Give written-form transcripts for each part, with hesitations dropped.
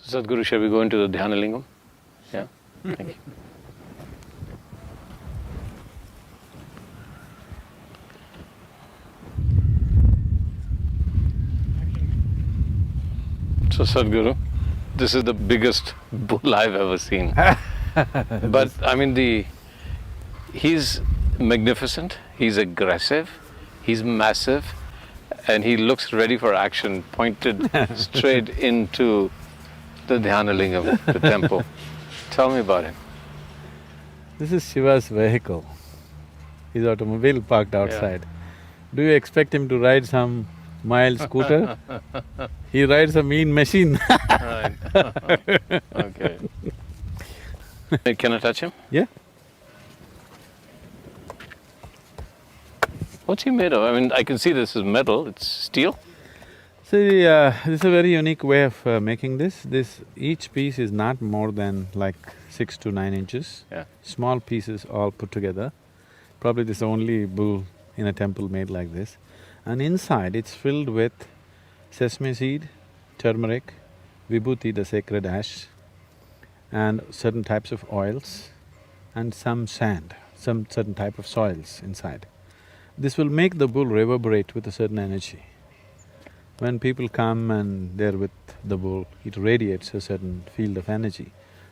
So Sadhguru, shall we go into the Dhyana Lingam? Yeah? Thank you. So Sadhguru, this is the biggest bull I've ever seen. But I mean, he's magnificent, he's aggressive, he's massive, and he looks ready for action, pointed straight into the Dhyana Lingam, the temple. Tell me about him. This is Shiva's vehicle, his automobile parked outside. Do you expect him to ride some mild scooter? He rides a mean machine. Right. Okay. Can I touch him? Yeah. What's he made of? I mean, I can see this is metal, it's steel. See, this is a very unique way of making this. Each piece is not more than like 6 to 9 inches. Yeah. Small pieces all put together. Probably this is the only bull in a temple made like this. And inside it's filled with sesame seed, turmeric, vibhuti, the sacred ash, and certain types of oils, and some sand, some certain type of soils inside. This will make the bull reverberate with a certain energy. When people come and they're with the bull, it radiates a certain field of energy.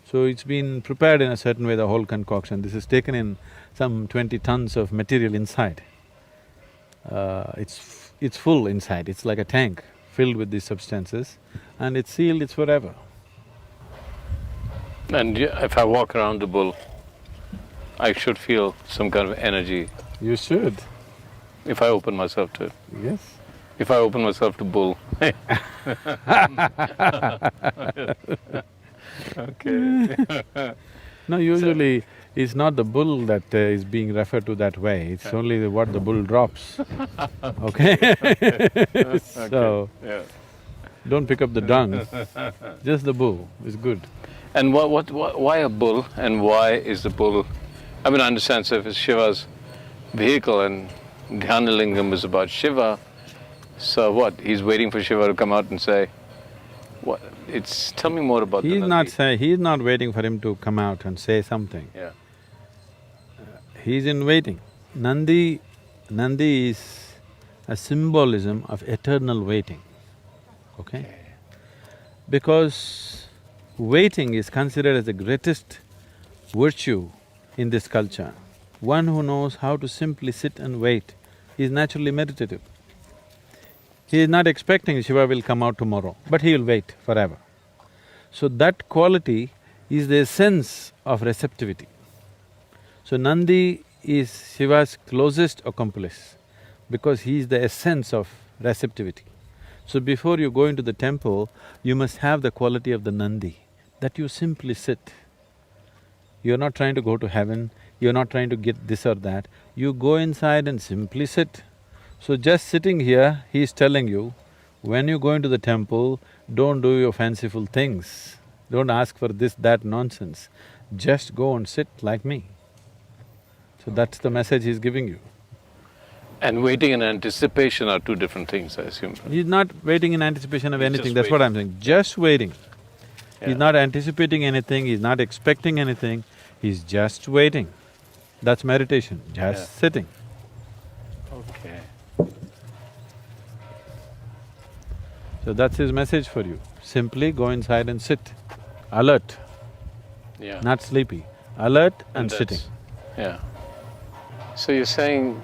So it's been prepared in a certain way, the whole concoction. This is taken in some 20 tons of material inside. It's full inside, it's like a tank filled with these substances, and it's sealed, it's forever. And if I walk around the bull, I should feel some kind of energy You should. if I open myself to it. Yes. If I open myself to bull. Okay. No, usually it's not the bull that is being referred to that way, it's only what the bull drops, okay? So, Yeah. don't pick up the dung, just the bull is good. And why a bull, and why is the bull… I mean, I understand, so if it's Shiva's vehicle and Dhyana Lingam is about Shiva, so what? He's waiting for Shiva to come out and say… What? Tell me more about He's the… he's not waiting for him to come out and say something. Yeah. He's in waiting. Nandi is a symbolism of eternal waiting, okay? Because waiting is considered as the greatest virtue in this culture. One who knows how to simply sit and wait is naturally meditative. He is not expecting Shiva will come out tomorrow, but he will wait forever. So that quality is the essence of receptivity. So Nandi is Shiva's closest accomplice because he is the essence of receptivity. So before you go into the temple, you must have the quality of the Nandi, that you simply sit. You're not trying to go to heaven, you're not trying to get this or that, you go inside and simply sit. So just sitting here, he's telling you, when you go into the temple, don't do your fanciful things, don't ask for this, that nonsense, just go and sit like me. So that's the message he's giving you. And waiting and anticipation are two different things, I assume. He's not waiting in anticipation of He's anything, just that's what I'm saying, just waiting. Yeah. He's not anticipating anything, he's not expecting anything, he's just waiting. That's meditation, just sitting. Okay. So that's his message for you. Simply go inside and sit, alert, Yeah. not sleepy, alert and that's- sitting. Yeah. So you're saying,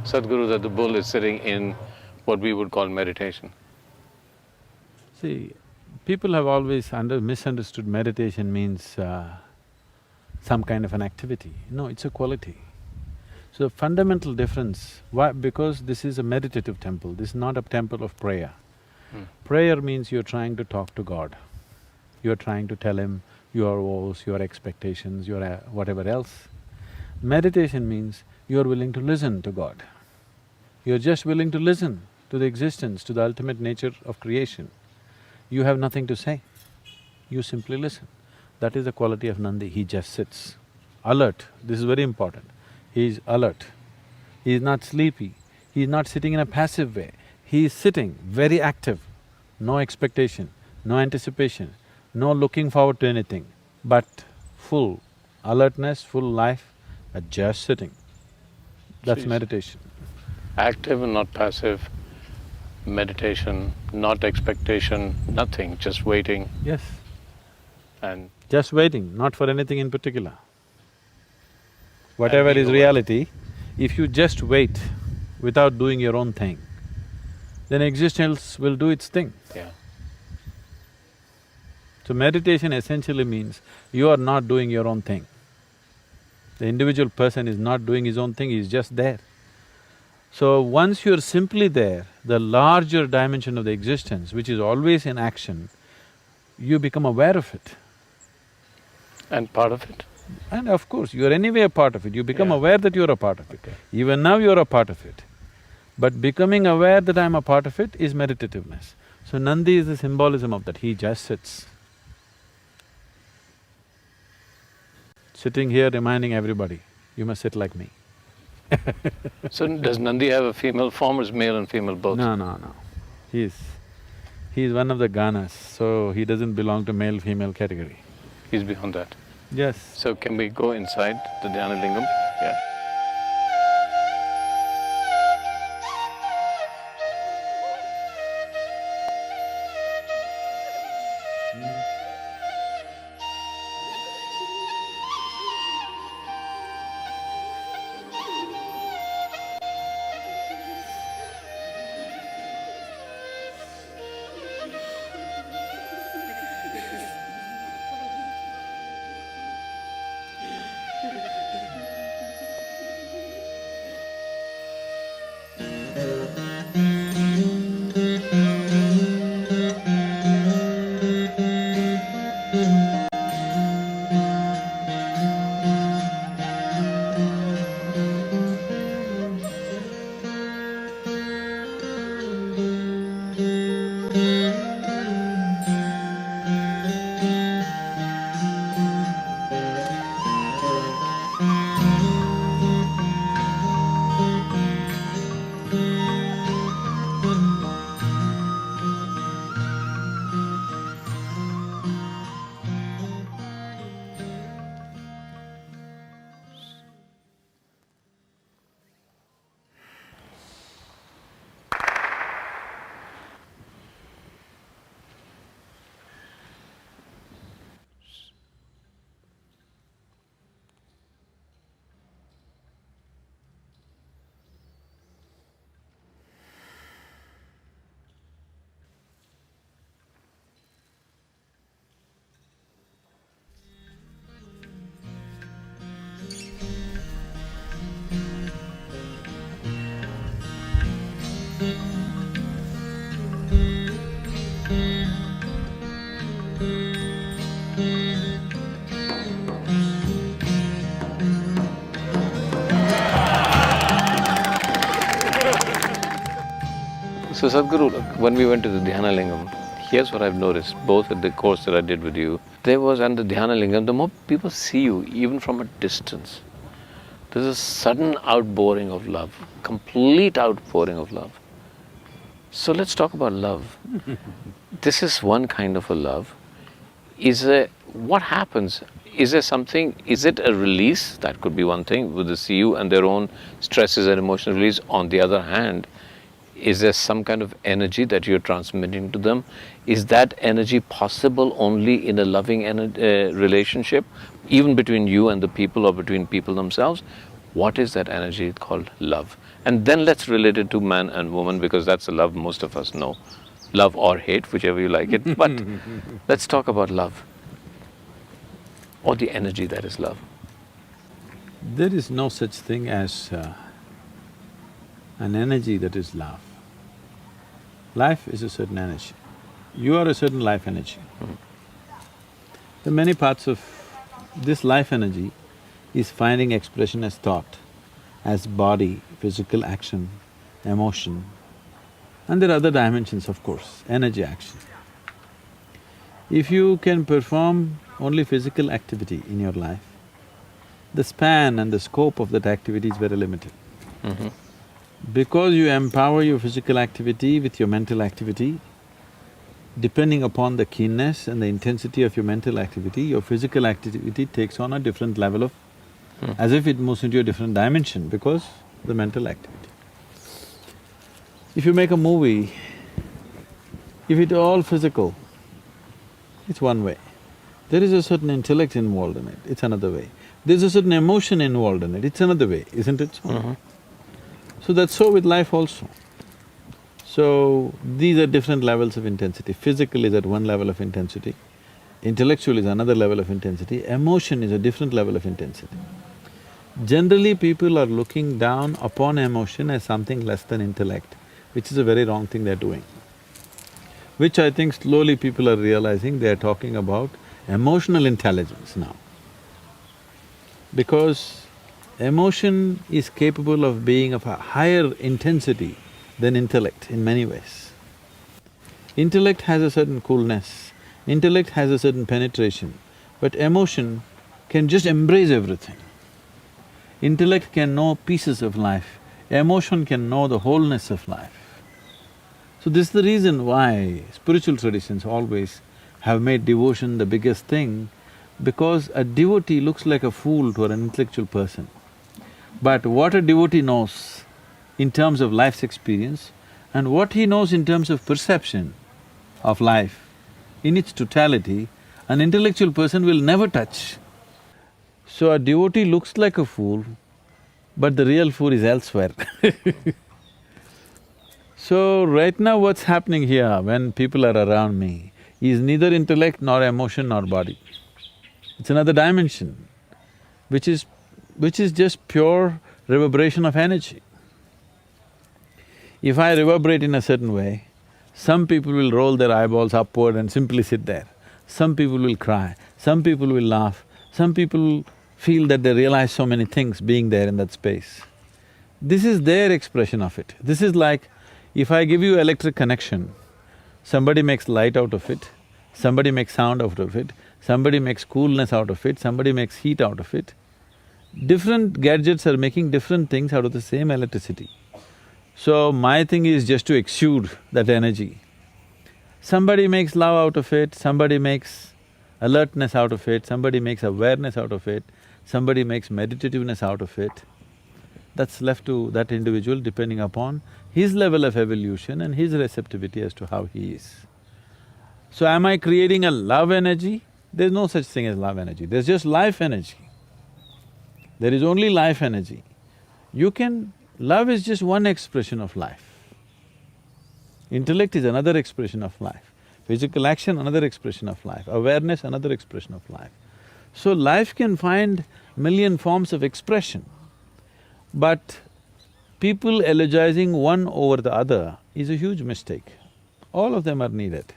Sadhguru, that the bull is sitting in what we would call meditation? See, people have always misunderstood meditation means some kind of an activity. No, it's a quality. So fundamental difference, why? Because this is a meditative temple, this is not a temple of prayer. Prayer means you're trying to talk to God. You're trying to tell Him your woes, your expectations, your whatever else. Meditation means you're willing to listen to God. You're just willing to listen to the existence, to the ultimate nature of creation. You have nothing to say, you simply listen. That is the quality of Nandi, he just sits. Alert, this is very important. He is alert, he is not sleepy, he is not sitting in a passive way. He is sitting very active, no expectation, no anticipation, no looking forward to anything, but full alertness, full life, at just sitting. That's Jeez. meditation. Active and not passive, meditation, not expectation, nothing, just waiting Yes, and just waiting, not for anything in particular. Whatever being is aware. reality, if you just wait without doing your own thing, then existence will do its thing. Yeah. So meditation essentially means you are not doing your own thing. The individual person is not doing his own thing, he's just there. So once you're simply there, the larger dimension of the existence, which is always in action, you become aware of it. And part of it? And of course, you're anyway a part of it, you become Yeah. aware that you're a part of it. Okay. Even now you're a part of it. But becoming aware that I'm a part of it is meditativeness. So Nandi is the symbolism of that, he just sits. Sitting here reminding everybody, you must sit like me. So does Nandi have a female form or is male and female both? No. He's one of the Ganas, so he doesn't belong to male-female category. He's beyond that. Yes. So can we go inside the Dhyana Lingam? Yeah. So Sadhguru, look, when we went to the Dhyana Lingam, here's what I've noticed, both at the course that I did with you, there was, and the Dhyana Lingam, the more people see you, even from a distance, there's a sudden outpouring of love, complete outpouring of love. So let's talk about love. This is one kind of a love. What happens? Is there something, is it a release? That could be one thing, with the CU and their own stresses and emotional release. On the other hand, is there some kind of energy that you're transmitting to them? Is that energy possible only in a loving relationship, even between you and the people or between people themselves? What is that energy called love? And then let's relate it to man and woman, because that's the love most of us know. Love or hate, whichever you like it. But let's talk about love, or the energy that is love. There is no such thing as an energy that is love. Life is a certain energy. You are a certain life energy. The many parts of this life energy is finding expression as thought, as body, physical action, emotion, and there are other dimensions, of course, energy action. If you can perform only physical activity in your life, the span and the scope of that activity is very limited. Because you empower your physical activity with your mental activity, depending upon the keenness and the intensity of your mental activity, your physical activity takes on a different level of… as if it moves into a different dimension because the mental activity. If you make a movie, if it's all physical, it's one way. There is a certain intellect involved in it, it's another way. There's a certain emotion involved in it, it's another way, isn't it so? So that's so with life also. So, these are different levels of intensity. Physical is at one level of intensity, intellectual is another level of intensity, emotion is a different level of intensity. Generally, people are looking down upon emotion as something less than intellect, which is a very wrong thing they're doing. Which I think slowly people are realizing they're talking about emotional intelligence now. Because emotion is capable of being of a higher intensity than intellect in many ways. Intellect has a certain coolness, intellect has a certain penetration, but emotion can just embrace everything. Intellect can know pieces of life, emotion can know the wholeness of life. So this is the reason why spiritual traditions always have made devotion the biggest thing, because a devotee looks like a fool to an intellectual person. But what a devotee knows in terms of life's experience and what he knows in terms of perception of life in its totality, an intellectual person will never touch. So a devotee looks like a fool, but the real fool is elsewhere. So right now what's happening here when people are around me is neither intellect nor emotion nor body. It's another dimension, which is just pure reverberation of energy. If I reverberate in a certain way, some people will roll their eyeballs upward and simply sit there. Some people will cry, some people will laugh, some people feel that they realize so many things being there in that space. This is their expression of it. This is like, if I give you electric connection, somebody makes light out of it, somebody makes sound out of it, somebody makes coolness out of it, somebody makes heat out of it. Different gadgets are making different things out of the same electricity. So my thing is just to exude that energy. Somebody makes love out of it, somebody makes alertness out of it, somebody makes awareness out of it, somebody makes meditativeness out of it. That's left to that individual depending upon his level of evolution and his receptivity as to how he is. So am I creating a love energy? There's no such thing as love energy, there's just life energy. There is only life energy. Love is just one expression of life. Intellect is another expression of life. Physical action, another expression of life. Awareness, another expression of life. So life can find million forms of expression, but people elegizing one over the other is a huge mistake. All of them are needed.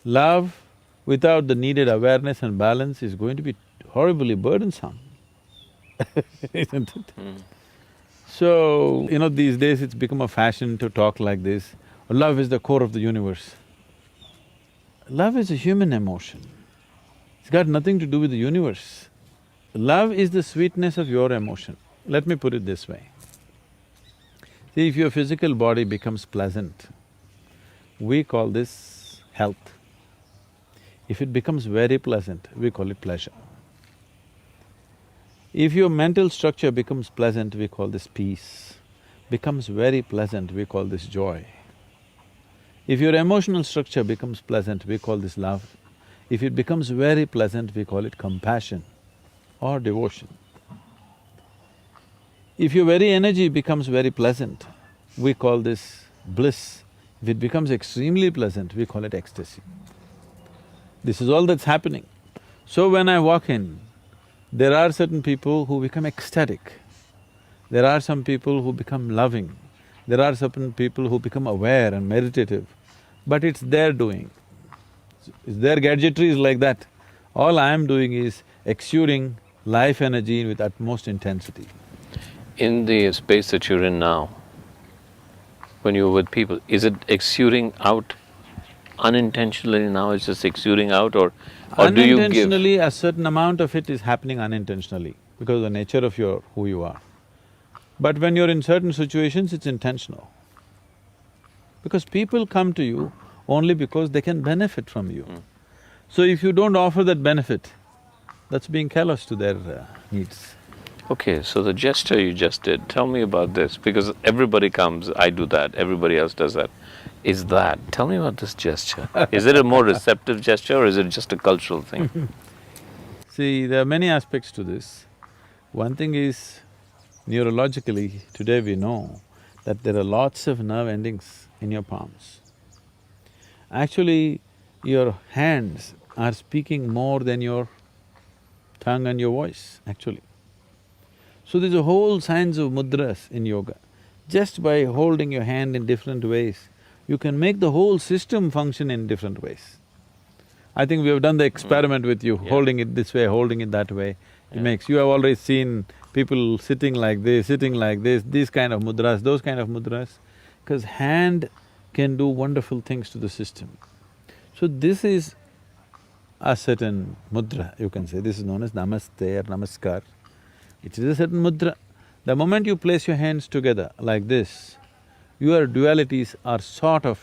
Love without the needed awareness and balance is going to be horribly burdensome, isn't it? So, these days it's become a fashion to talk like this, love is the core of the universe. Love is a human emotion, it's got nothing to do with the universe. Love is the sweetness of your emotion. Let me put it this way. See, if your physical body becomes pleasant, we call this health. If it becomes very pleasant, we call it pleasure. If your mental structure becomes pleasant, we call this peace. Becomes very pleasant, we call this joy. If your emotional structure becomes pleasant, we call this love. If it becomes very pleasant, we call it compassion or devotion. If your very energy becomes very pleasant, we call this bliss. If it becomes extremely pleasant, we call it ecstasy. This is all that's happening. So when I walk in, there are certain people who become ecstatic, there are some people who become loving, there are certain people who become aware and meditative, but it's their doing. It's their gadgetry is like that. All I am doing is exuding life energy with utmost intensity. In the space that you're in now, when you're with people, is it exuding out unintentionally now, it's just exuding out, or do you give… Unintentionally, a certain amount of it is happening unintentionally because of the nature of who you are. But when you're in certain situations, it's intentional. Because people come to you only because they can benefit from you. So if you don't offer that benefit, that's being callous to their needs. Okay, so the gesture you just did, tell me about this, because everybody comes, I do that, everybody else does that. Tell me about this gesture. Is it a more receptive gesture or is it just a cultural thing? See, there are many aspects to this. One thing is, neurologically, today we know that there are lots of nerve endings in your palms. Actually, your hands are speaking more than your tongue and your voice, actually. So there's a whole science of mudras in yoga. Just by holding your hand in different ways, you can make the whole system function in different ways. I think we have done the experiment with you, holding it this way, holding it that way. It makes… You have already seen people sitting like this, these kind of mudras, those kind of mudras, because hand can do wonderful things to the system. So this is a certain mudra, you can say. This is known as namaste or namaskar. It is a certain mudra. The moment you place your hands together like this, your dualities are sort of…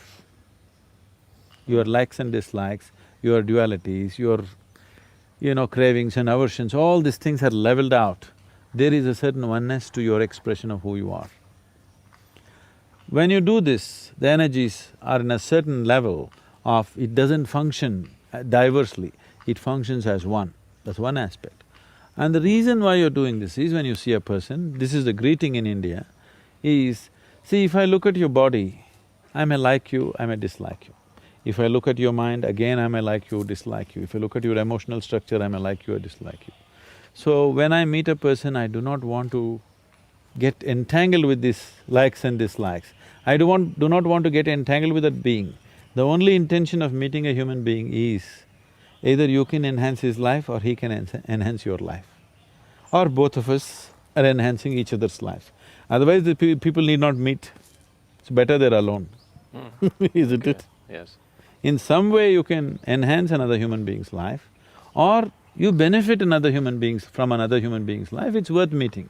your likes and dislikes, your dualities, your cravings and aversions, all these things are leveled out. There is a certain oneness to your expression of who you are. When you do this, the energies are in a certain level of… it doesn't function diversely, it functions as one. That's one aspect. And the reason why you're doing this is, when you see a person, this is the greeting in India, is… see, if I look at your body, I may like you, I may dislike you. If I look at your mind, again I may like you, dislike you. If I look at your emotional structure, I may like you or dislike you. So when I meet a person, I do not want to get entangled with these likes and dislikes. I do not want to get entangled with that being. The only intention of meeting a human being is either you can enhance his life or he can enhance your life. Or both of us are enhancing each other's life. Otherwise the people need not meet. It's better they're alone, isn't it? Yes. In some way you can enhance another human being's life, or you benefit another human being's… from another human being's life, it's worth meeting.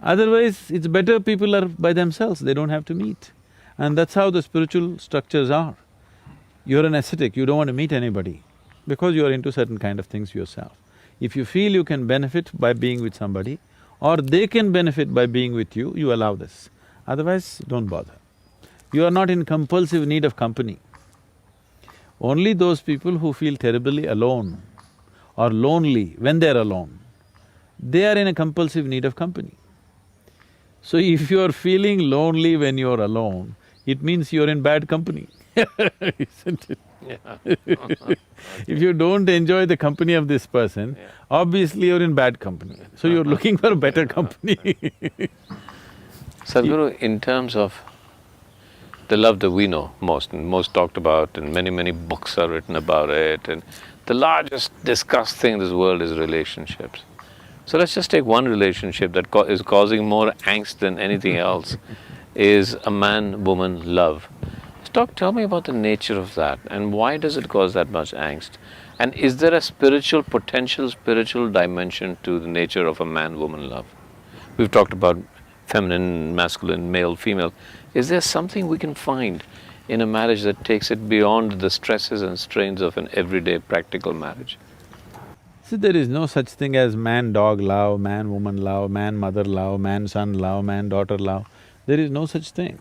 Otherwise, it's better people are by themselves, they don't have to meet. And that's how the spiritual structures are. You're an ascetic, you don't want to meet anybody because you're into certain kind of things yourself. If you feel you can benefit by being with somebody, or they can benefit by being with you, you allow this. Otherwise, don't bother. You are not in compulsive need of company. Only those people who feel terribly alone or lonely when they're alone, they are in a compulsive need of company. So if you're feeling lonely when you're alone, it means you're in bad company, isn't it? Yeah. If you don't enjoy the company of this person, obviously you're in bad company. So you're looking for a better company. Sadhguru, in terms of the love that we know most and most talked about, and many books are written about it, and the largest discussed thing in this world is relationships. So let's just take one relationship that is causing more angst than anything else, is a man-woman love. Tell me about the nature of that, and why does it cause that much angst? And is there a potential spiritual dimension to the nature of a man-woman love? We've talked about feminine, masculine, male, female. Is there something we can find in a marriage that takes it beyond the stresses and strains of an everyday practical marriage? See, there is no such thing as man-dog love, man-woman love, man-mother love, man-son love, man-daughter love. There is no such thing.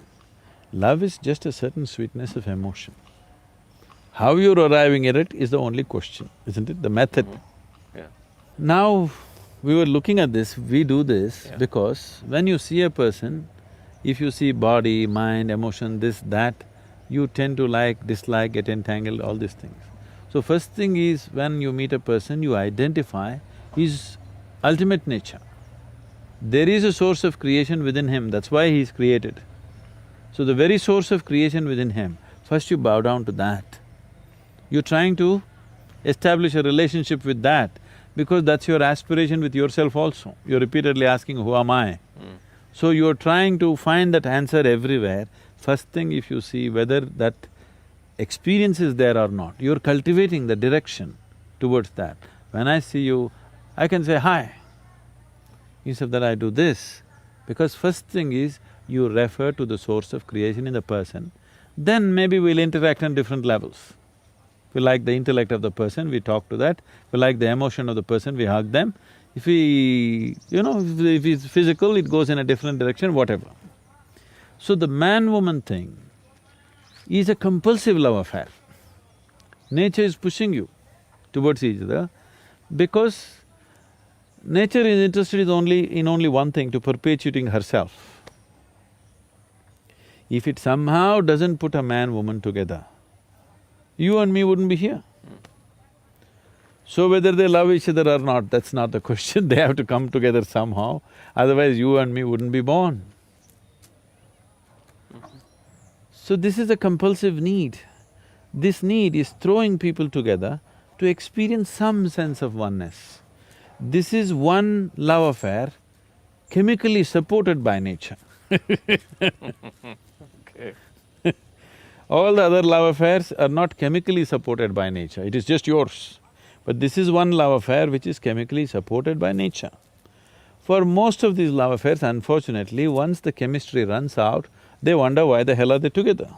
Love is just a certain sweetness of emotion. How you're arriving at it is the only question, isn't it? The method. Yeah. Now, we were looking at this, we do this because when you see a person, if you see body, mind, emotion, this, that, you tend to like, dislike, get entangled, all these things. So first thing is, when you meet a person, you identify his ultimate nature. There is a source of creation within him, that's why he is created. So the very source of creation within him, first you bow down to that. You're trying to establish a relationship with that because that's your aspiration with yourself also. You're repeatedly asking, who am I? So you're trying to find that answer everywhere. First thing, if you see whether that experience is there or not, you're cultivating the direction towards that. When I see you, I can say hi. Instead of that, I do this. Because first thing is, you refer to the source of creation in the person. then maybe we'll interact on different levels. If we like the intellect of the person, we talk to that. If we like the emotion of the person, we hug them. If if it's physical, it goes in a different direction, whatever. So the man-woman thing is a compulsive love affair. Nature is pushing you towards each other because nature is interested in only one thing, to perpetuating herself. If it somehow doesn't put a man-woman together, you and me wouldn't be here. So whether they love each other or not, that's not the question, they have to come together somehow, otherwise you and me wouldn't be born. So this is a compulsive need. This need is throwing people together to experience some sense of oneness. This is one love affair chemically supported by nature. Okay. All the other love affairs are not chemically supported by nature, it is just yours. But this is one love affair which is chemically supported by nature. For most of these love affairs, unfortunately, once the chemistry runs out, they wonder why the hell are they together.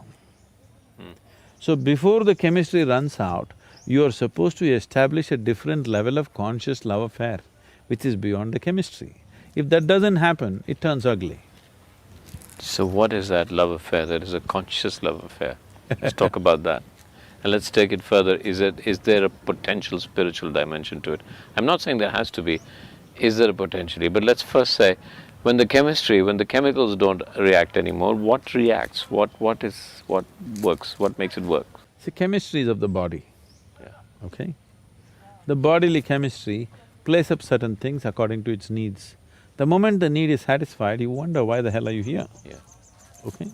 So before the chemistry runs out, you are supposed to establish a different level of conscious love affair, which is beyond the chemistry. If that doesn't happen, it turns ugly. So what is that love affair? That is a conscious love affair. Let's talk about that. And let's take it further. Is there a potential spiritual dimension to it? I'm not saying there has to be. Is there a potentially? But let's first say, when the chemicals don't react anymore, what reacts? What works? What makes it work? See, chemistry is of the body, Yeah. okay? The bodily chemistry plays up certain things according to its needs. The moment the need is satisfied, you wonder why the hell are you here, Yeah. okay?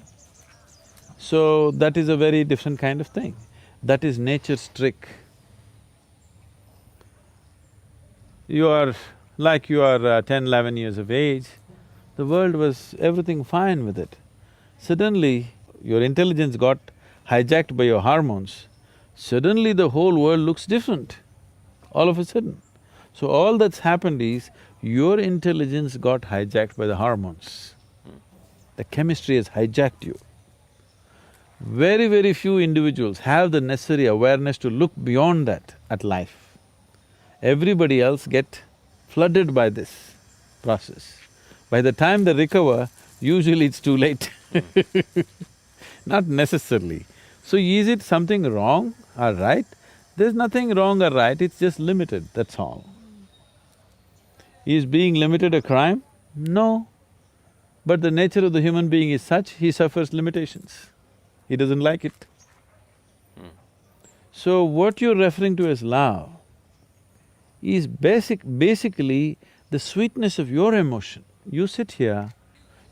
So that is a very different kind of thing. That is nature's trick. You are 10, 11 years of age, the world was everything fine with it. Suddenly, your intelligence got hijacked by your hormones, suddenly the whole world looks different, all of a sudden. So all that's happened is, your intelligence got hijacked by the hormones. The chemistry has hijacked you. Very, very few individuals have the necessary awareness to look beyond that at life. Everybody else get flooded by this process. By the time they recover, usually it's too late. Not necessarily. So is it something wrong or right? There's nothing wrong or right, it's just limited, that's all. Is being limited a crime? No. But the nature of the human being is such, he suffers limitations. He doesn't like it. So what you're referring to as love is basically the sweetness of your emotion. You sit here,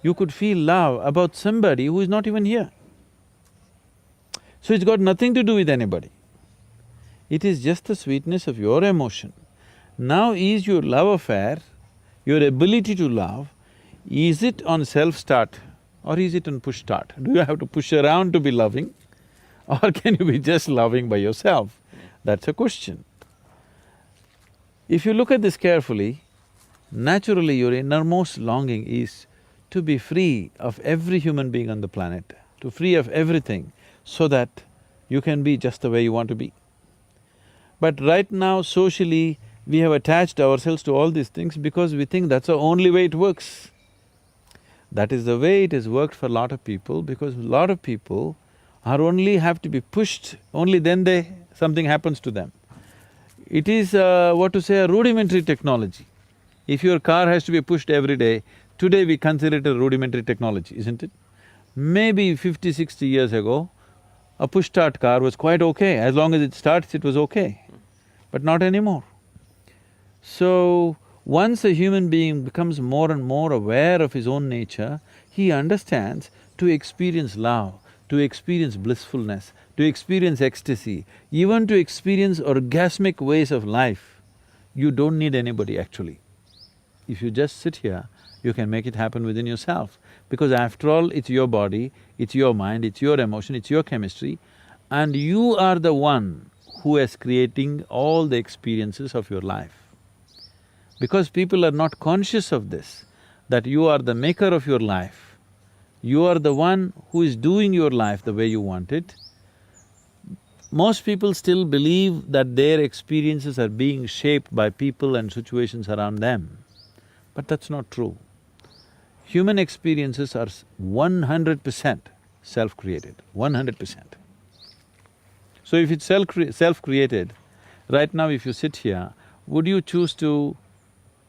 you could feel love about somebody who is not even here. So it's got nothing to do with anybody. It is just the sweetness of your emotion. Now is your love affair, your ability to love, is it on self-start or is it on push-start? Do you have to push around to be loving or can you be just loving by yourself? That's a question. If you look at this carefully, naturally your innermost longing is to be free of every human being on the planet, to free of everything, so that you can be just the way you want to be. But right now, socially, we have attached ourselves to all these things because we think that's the only way it works. That is the way it has worked for a lot of people, because a lot of people are only have to be pushed, only then something happens to them. It is a rudimentary technology. If your car has to be pushed every day, today we consider it a rudimentary technology, isn't it? Maybe 50, 60 years ago, a push-start car was quite okay, as long as it starts, it was okay. But not anymore. So, once a human being becomes more and more aware of his own nature, he understands to experience love, to experience blissfulness, to experience ecstasy, even to experience orgasmic ways of life, you don't need anybody actually. If you just sit here, you can make it happen within yourself. Because after all, it's your body, it's your mind, it's your emotion, it's your chemistry, and you are the one who is creating all the experiences of your life. Because people are not conscious of this, that you are the maker of your life, You are the one who is doing your life the way you want it. Most people still believe that their experiences are being shaped by people and situations around them, but that's not true. Human experiences are 100% self-created, 100%. So if it's self-created, right now if you sit here, would you choose to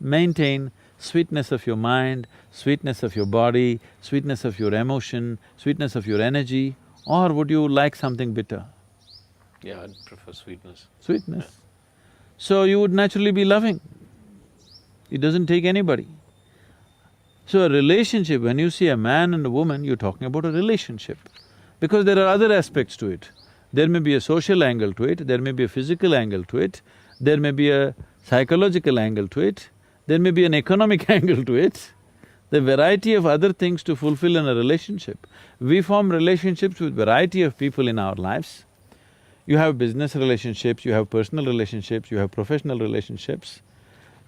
maintain sweetness of your mind, sweetness of your body, sweetness of your emotion, sweetness of your energy, or would you like something bitter? Yeah, I'd prefer sweetness. Sweetness. So you would naturally be loving. It doesn't take anybody. So a relationship, when you see a man and a woman, you're talking about a relationship. Because there are other aspects to it. There may be a social angle to it, there may be a physical angle to it, there may be a psychological angle to it, there may be an economic angle to it. The variety of other things to fulfill in a relationship. We form relationships with variety of people in our lives. You have business relationships, you have personal relationships, you have professional relationships.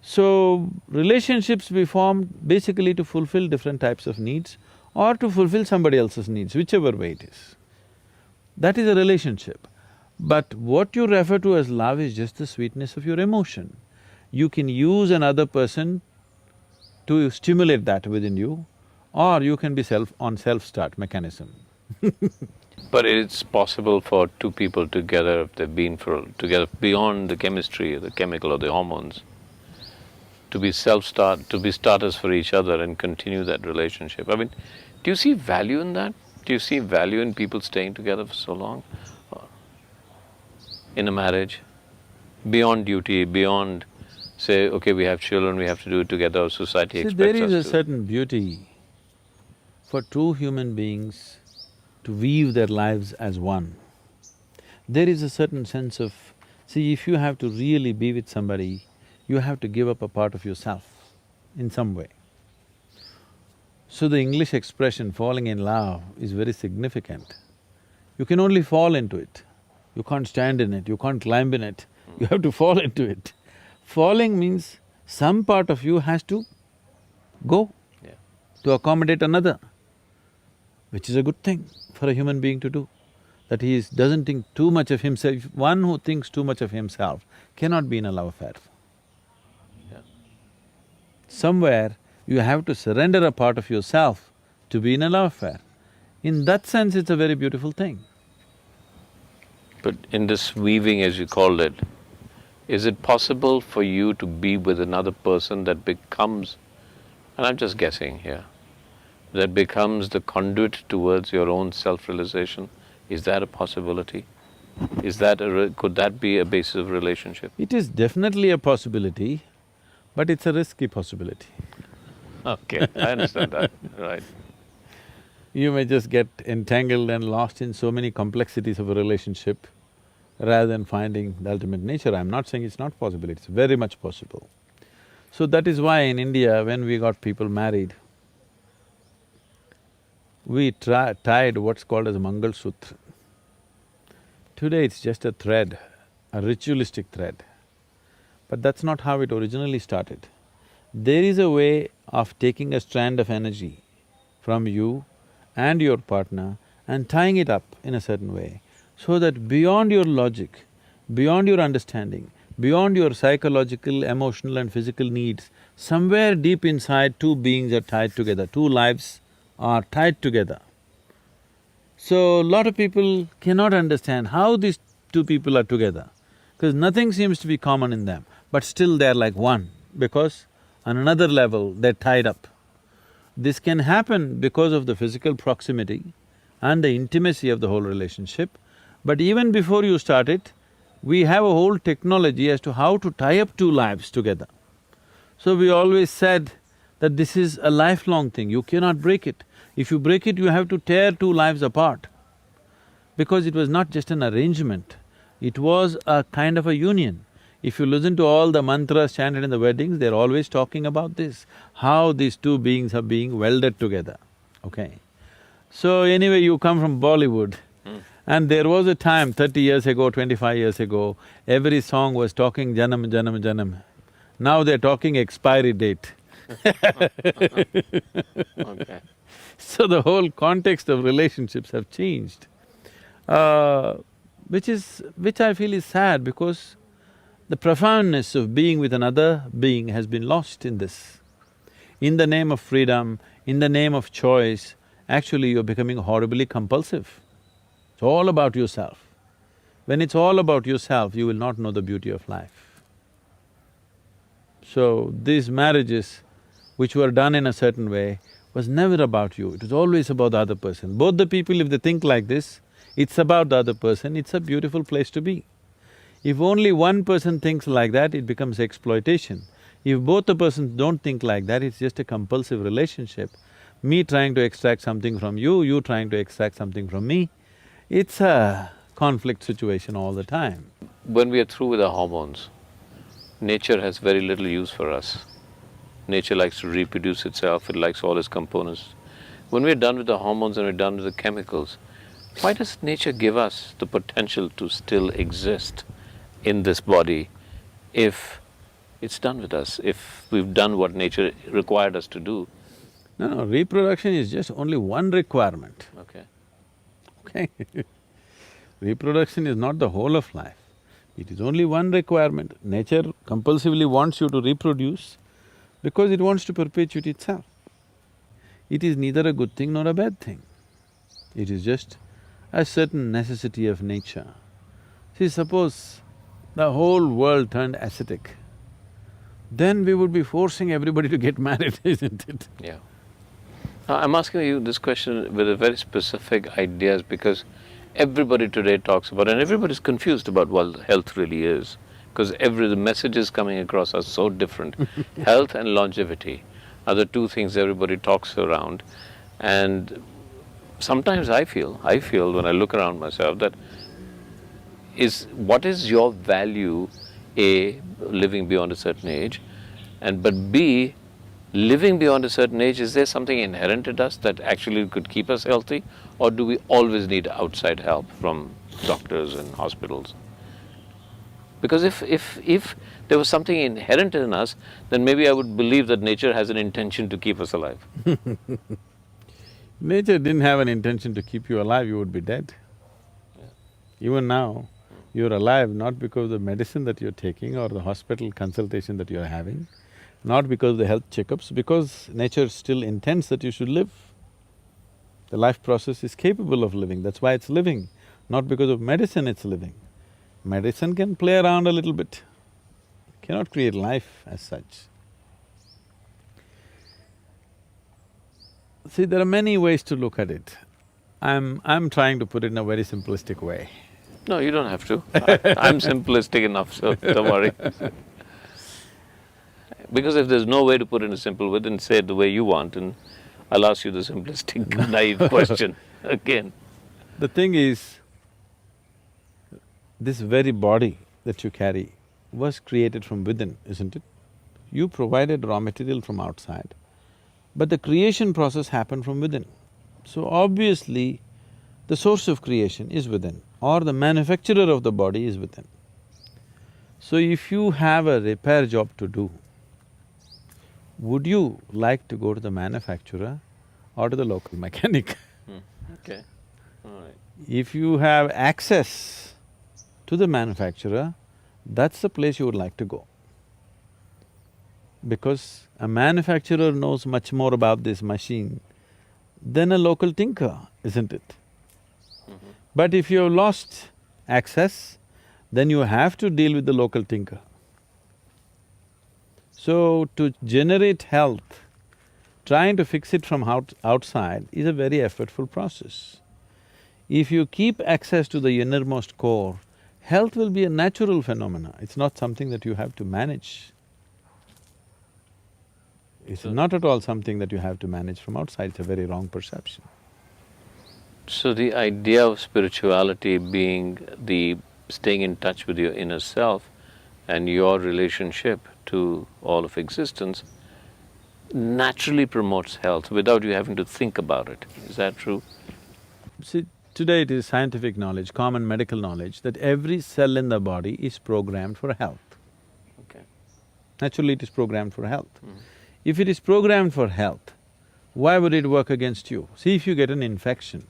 So, relationships we form basically to fulfill different types of needs or to fulfill somebody else's needs, whichever way it is. That is a relationship. But what you refer to as love is just the sweetness of your emotion. You can use another person to stimulate that within you, or you can be on self-start mechanism. But it's possible for two people together, if they've been together beyond the chemistry, or the chemical or the hormones, to be to be starters for each other and continue that relationship. I mean, do you see value in that? Do you see value in people staying together for so long? In a marriage? Beyond duty, beyond say, okay, we have children, we have to do it together, or society expects us to. There is a certain beauty for two human beings to weave their lives as one. There is a certain sense of… See, if you have to really be with somebody, you have to give up a part of yourself in some way. So the English expression falling in love is very significant. You can only fall into it. You can't stand in it, you can't climb in it, you have to fall into it. Falling means some part of you has to go to accommodate another, which is a good thing for a human being to do, that he doesn't think too much of himself. One who thinks too much of himself cannot be in a love affair. Somewhere you have to surrender a part of yourself to be in a love affair. In that sense, it's a very beautiful thing. But in this weaving, as you called it, is it possible for you to be with another person that becomes, and I'm just guessing here, that becomes the conduit towards your own self-realization? Is that a possibility? Could that be a basis of relationship? It is definitely a possibility, but it's a risky possibility. Okay, I understand that, right. You may just get entangled and lost in so many complexities of a relationship rather than finding the ultimate nature. I'm not saying it's not possible, it's very much possible. So that is why in India, when we got people married, we tied what's called as a Mangal Sutra. Today it's just a thread, a ritualistic thread. But that's not how it originally started. There is a way of taking a strand of energy from you and your partner and tying it up in a certain way, so that beyond your logic, beyond your understanding, beyond your psychological, emotional and physical needs, somewhere deep inside two beings are tied together, two lives are tied together. So, a lot of people cannot understand how these two people are together, because nothing seems to be common in them, but still they're like one, because on another level they're tied up. This can happen because of the physical proximity and the intimacy of the whole relationship, but even before you start it, we have a whole technology as to how to tie up two lives together. So we always said that this is a lifelong thing, you cannot break it. If you break it, you have to tear two lives apart. Because it was not just an arrangement, it was a kind of a union. If you listen to all the mantras chanted in the weddings, they're always talking about this, how these two beings are being welded together, okay? So anyway, you come from Bollywood, and there was a time 30 years ago, 25 years ago, every song was talking Janam, Janam, Janam. Now they're talking expiry date. Okay. So the whole context of relationships have changed, which I feel is sad, because the profoundness of being with another being has been lost in this. In the name of freedom, in the name of choice, actually you're becoming horribly compulsive. It's all about yourself. When it's all about yourself, you will not know the beauty of life. So these marriages which were done in a certain way was never about you, it was always about the other person. Both the people, if they think like this, it's about the other person, it's a beautiful place to be. If only one person thinks like that, it becomes exploitation. If both the persons don't think like that, it's just a compulsive relationship. Me trying to extract something from you, you trying to extract something from me. It's a conflict situation all the time. When we are through with our hormones, nature has very little use for us. Nature likes to reproduce itself, it likes all its components. When we're done with the hormones and we're done with the chemicals, why does nature give us the potential to still exist in this body if it's done with us, if we've done what nature required us to do? No, reproduction is just only one requirement, Okay. okay? Reproduction is not the whole of life. It is only one requirement. Nature compulsively wants you to reproduce because it wants to perpetuate itself. It is neither a good thing nor a bad thing. It is just a certain necessity of nature. See, suppose the whole world turned ascetic, then we would be forcing everybody to get married, isn't it? Yeah. I'm asking you this question with a very specific ideas because everybody today talks about, and everybody's confused about what health really is, because the messages coming across are so different. Health and longevity are the two things everybody talks around, and sometimes I feel when I look around myself that what is your value, A, living beyond a certain age, but B, living beyond a certain age, is there something inherent in us that actually could keep us healthy, or do we always need outside help from doctors and hospitals? Because if there was something inherent in us, then maybe I would believe that nature has an intention to keep us alive. Nature didn't have an intention to keep you alive, you would be dead. Even now, you're alive not because of the medicine that you're taking or the hospital consultation that you're having, not because of the health checkups, because nature still intends that you should live. The life process is capable of living, that's why it's living, not because of medicine it's living. Medicine can play around a little bit, cannot create life as such. See, there are many ways to look at it. I'm trying to put it in a very simplistic way. No, you don't have to. I'm simplistic enough, so don't worry. Because if there's no way to put it in a simple way, then say it the way you want, and I'll ask you the simplistic, naive question again. The thing is, this very body that you carry was created from within, isn't it? You provided raw material from outside, but the creation process happened from within. So obviously, the source of creation is within, or the manufacturer of the body is within. So if you have a repair job to do, would you like to go to the manufacturer or to the local mechanic? Okay, all right. If you have access to the manufacturer, that's the place you would like to go. Because a manufacturer knows much more about this machine than a local tinker, isn't it? But if you have lost access, then you have to deal with the local tinker. So, to generate health, trying to fix it from outside is a very effortful process. If you keep access to the innermost core, health will be a natural phenomena, it's not something that you have to manage. It's not at all something that you have to manage from outside, it's a very wrong perception. So the idea of spirituality being the staying in touch with your inner self and your relationship to all of existence naturally promotes health without you having to think about it. Is that true? See, today it is scientific knowledge, common medical knowledge, that every cell in the body is programmed for health. Okay. Naturally, it is programmed for health. If it is programmed for health, Why would it work against you? See, if you get an infection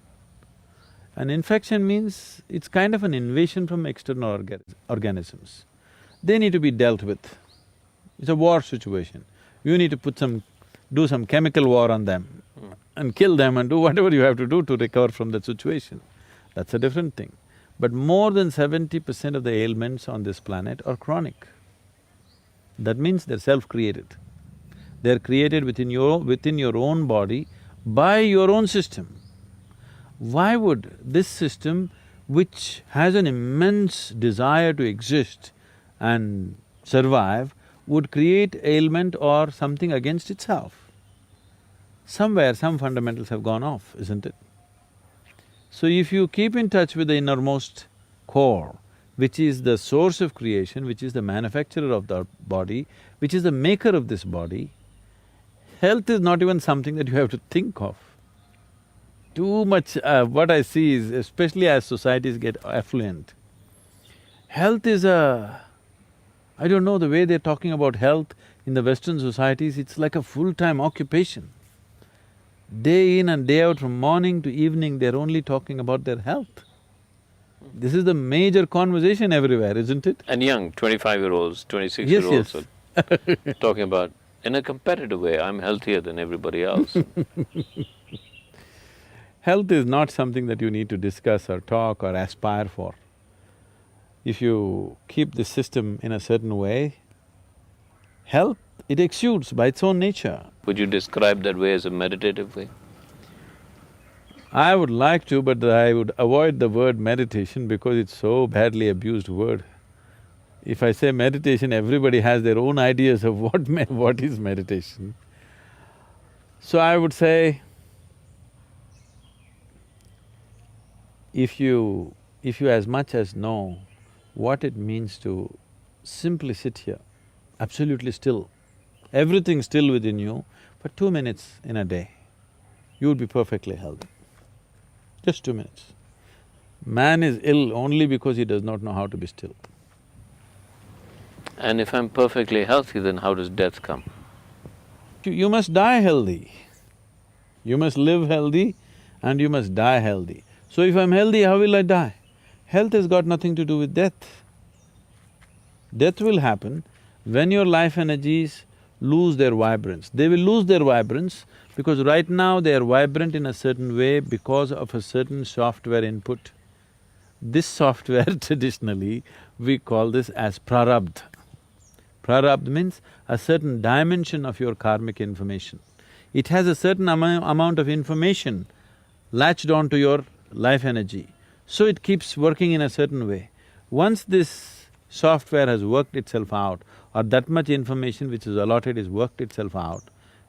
means it's kind of an invasion from external organisms. They need to be dealt with. It's a war situation. You need to do some chemical war on them and kill them and do whatever you have to do to recover from that situation. That's a different thing. But more than 70% of the ailments on this planet are chronic. That means they're self-created. They're created within your own body by your own system. Why would this system, which has an immense desire to exist and survive, would create ailment or something against itself? Somewhere some fundamentals have gone off, isn't it? So if you keep in touch with the innermost core, which is the source of creation, which is the manufacturer of the body, which is the maker of this body, health is not even something that you have to think of. Too much… what I see is, especially as societies get affluent, health is I don't know, the way they're talking about health in the Western societies, it's like a full-time occupation. Day in and day out, from morning to evening, they're only talking about their health. This is the major conversation everywhere, isn't it? And young, 25-year-olds, 26-year-olds Yes. are talking about, in a competitive way, I'm healthier than everybody else. Health is not something that you need to discuss or talk or aspire for. If you keep the system in a certain way, health, it exudes by its own nature. Would you describe that way as a meditative way? I would like to, but I would avoid the word meditation because it's so badly abused word. If I say meditation, everybody has their own ideas of what is meditation. So I would say, if you as much as know what it means to simply sit here, absolutely still, everything still within you, for 2 minutes in a day, you would be perfectly healthy. Just 2 minutes. Man is ill only because he does not know how to be still. And if I'm perfectly healthy, then how does death come? You must die healthy. You must live healthy and you must die healthy. So if I'm healthy, how will I die? Health has got nothing to do with death. Death will happen when your life energies lose their vibrance. They will lose their vibrance because right now they are vibrant in a certain way because of a certain software input. This software traditionally, we call this as prarabdha. Prarabdha means a certain dimension of your karmic information. It has a certain amount of information latched onto your life energy, so it keeps working in a certain way. Once this software has worked itself out, or that much information which is allotted is worked itself out,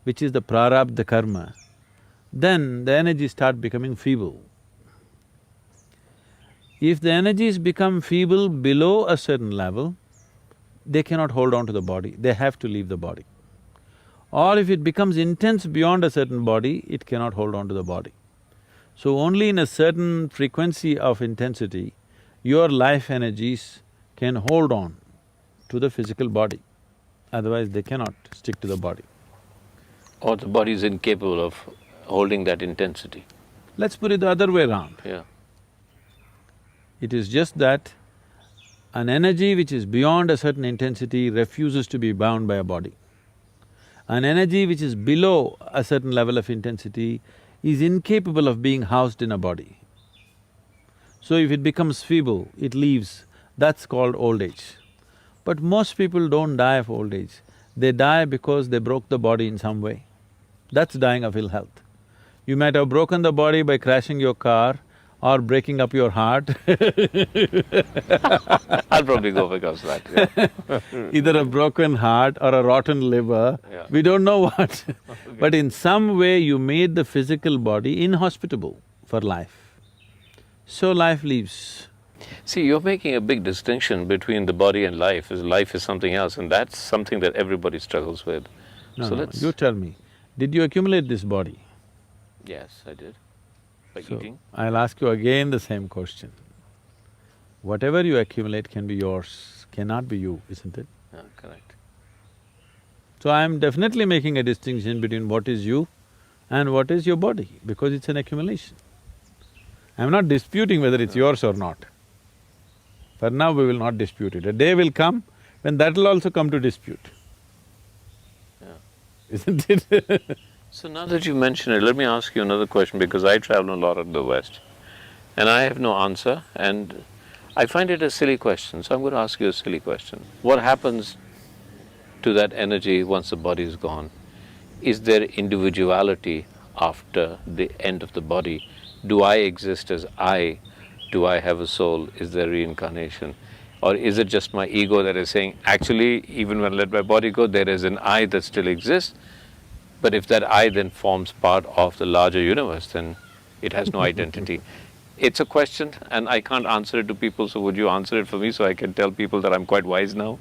which is the prarabdha karma, then the energies start becoming feeble. If the energies become feeble below a certain level, they cannot hold on to the body, they have to leave the body. Or if it becomes intense beyond a certain body, it cannot hold on to the body. So only in a certain frequency of intensity, your life energies can hold on to the physical body, otherwise they cannot stick to the body. Or the body is incapable of holding that intensity. Let's put it the other way around. Yeah. It is just that an energy which is beyond a certain intensity refuses to be bound by a body. An energy which is below a certain level of intensity is incapable of being housed in a body. So if it becomes feeble, it leaves, that's called old age. But most people don't die of old age, they die because they broke the body in some way. That's dying of ill health. You might have broken the body by crashing your car or breaking up your heart I'll probably go because of that, yeah. either a broken heart or a rotten liver, Yeah. we don't know what. But in some way you made the physical body inhospitable for life. So life leaves. See, you're making a big distinction between the body and life, as life is something else, and that's something that everybody struggles with. No, So no, let's… you tell me, did you accumulate this body? Yes, I did. By So, eating. I'll ask you again the same question. Whatever you accumulate can be yours, cannot be you, isn't it? Correct. So I'm definitely making a distinction between what is you And what is your body? Because it's an accumulation. I'm not disputing whether it's yours or not. For now, we will not dispute it. A day will come when that will also come to dispute. Yeah. Isn't it? So now that you mention it, let me ask you another question, because I travel a lot in the West and I have no answer, and I find it a silly question, so I'm going to ask you a silly question. What happens to that energy once the body is gone? Is there individuality after the end of the body? Do I exist as I? Do I have a soul? Is there reincarnation? Or is it just my ego that is saying, actually, even when I let my body go, there is an I that still exists, but if that I then forms part of the larger universe, then it has no identity. It's a question, and I can't answer it to people, so would you answer it for me so I can tell people that I'm quite wise now?